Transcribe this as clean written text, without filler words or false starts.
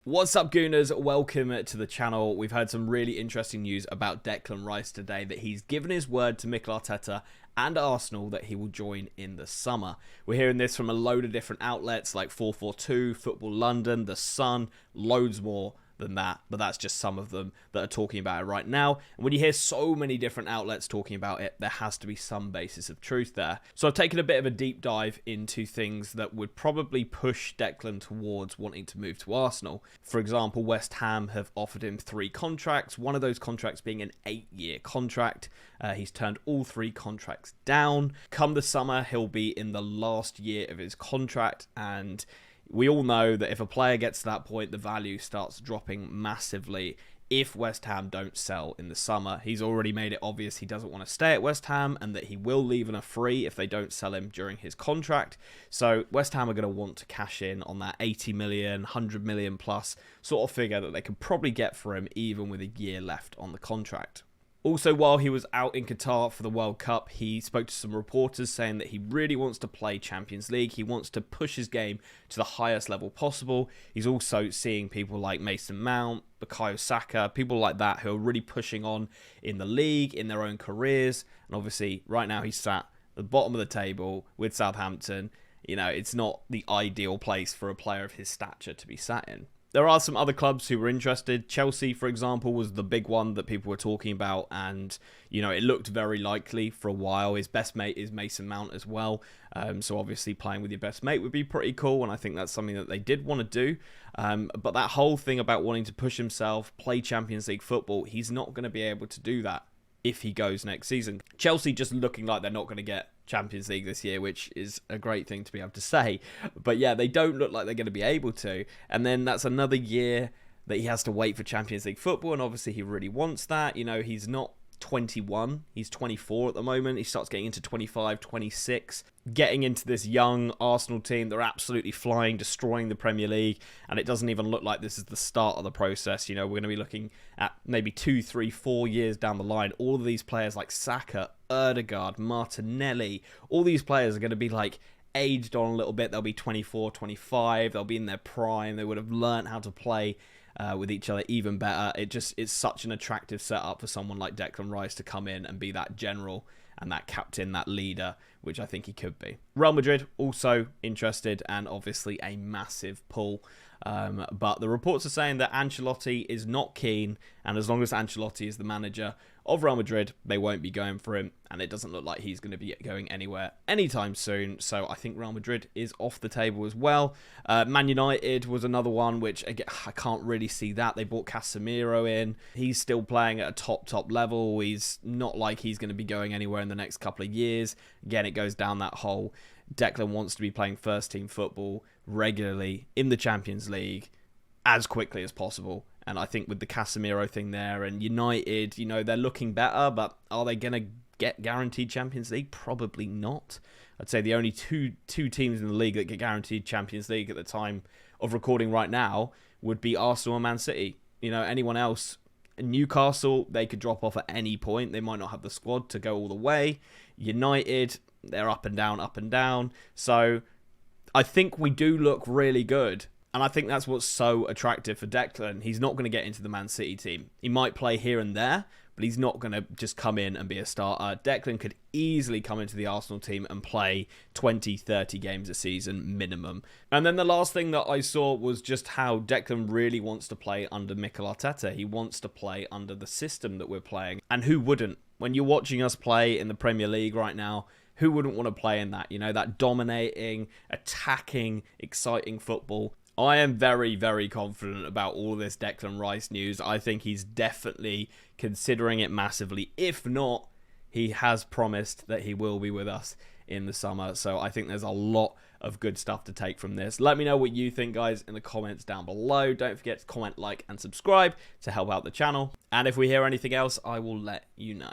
What's up, Gooners? Welcome to the channel. We've heard some really interesting news about Declan Rice today, that he's given his word to Mikel Arteta and Arsenal that he will join in the summer. We're hearing this from a load of different outlets like 442, Football London, The Sun, loads more than that, but that's just some of them that are talking about it right now. And when you hear so many different outlets talking about it, there has to be some basis of truth there. So I've taken a bit of a deep dive into things that would probably push Declan towards wanting to move to Arsenal. For example, West Ham have offered him 3 contracts, one of those contracts being an 8-year contract. He's turned all 3 contracts down. Come the summer, he'll be in the last year of his contract, and we all know that if a player gets to that point, the value starts dropping massively if West Ham don't sell in the summer. He's already made it obvious he doesn't want to stay at West Ham and that he will leave on a free if they don't sell him during his contract. So West Ham are going to want to cash in on that 80 million, 100 million plus sort of figure that they could probably get for him even with a year left on the contract. Also, while he was out in Qatar for the World Cup, he spoke to some reporters saying that he really wants to play Champions League. He wants to push his game to the highest level possible. He's also seeing people like Mason Mount, Bukayo Saka, people like that who are really pushing on in the league, in their own careers. And obviously, right now he's sat at the bottom of the table with Southampton. You know, it's not the ideal place for a player of his stature to be sat in. There are some other clubs who were interested. Chelsea, for example, was the big one that people were talking about, and you know, it looked very likely for a while. His best mate is Mason Mount as well, so obviously playing with your best mate would be pretty cool, and I think that's something that they did want to do. But that whole thing about wanting to push himself, play Champions League football, he's not going to be able to do that if he goes next season. Chelsea just looking like they're not going to get Champions League this year, which is a great thing to be able to say. But yeah, they don't look like they're going to be able to. And then that's another year that he has to wait for Champions League football, and obviously he really wants that. You know, he's not 21, he's 24 at the moment. He starts getting into 25, 26, getting into this young Arsenal team. They're absolutely flying, destroying the Premier League, and it doesn't even look like this is the start of the process. You know, we're going to be looking at maybe 2, 3, 4 years down the line. All of these players like Saka, Ødegaard, Martinelli, all these players are going to be like aged on a little bit. They'll be 24, 25, they'll be in their prime. They would have learned how to play with each other even better. It's such an attractive setup for someone like Declan Rice to come in and be that general and that captain, that leader, which I think he could be. Real Madrid also interested, and obviously a massive pull. But the reports are saying that Ancelotti is not keen, and as long as Ancelotti is the manager of Real Madrid, they won't be going for him, and it doesn't look like he's going to be going anywhere anytime soon. So I think Real Madrid is off the table as well. Man United was another one, which again, I can't really see that. They bought Casemiro in. He's still playing at a top level. He's not like he's going to be going anywhere in the next couple of years. Again, it goes down that hole. Declan wants to be playing first team football regularly in the Champions League as quickly as possible. And I think with the Casemiro thing there, and United, you know, they're looking better, but are they going to get guaranteed Champions League? Probably not. I'd say the only two teams in the league that get guaranteed Champions League at the time of recording right now would be Arsenal and Man City. You know, anyone else, Newcastle, they could drop off at any point. They might not have the squad to go all the way. United, they're up and down, up and down. So I think we do look really good. And I think that's what's so attractive for Declan. He's not going to get into the Man City team. He might play here and there, but he's not going to just come in and be a starter. Declan could easily come into the Arsenal team and play 20, 30 games a season minimum. And then the last thing that I saw was just how Declan really wants to play under Mikel Arteta. He wants to play under the system that we're playing. And who wouldn't? When you're watching us play in the Premier League right now, who wouldn't want to play in that? You know, that dominating, attacking, exciting football. I am very, very confident about all this Declan Rice news. I think he's definitely considering it massively. If not, he has promised that he will be with us in the summer. So I think there's a lot of good stuff to take from this. Let me know what you think, guys, in the comments down below. Don't forget to comment, like, and subscribe to help out the channel. And if we hear anything else, I will let you know.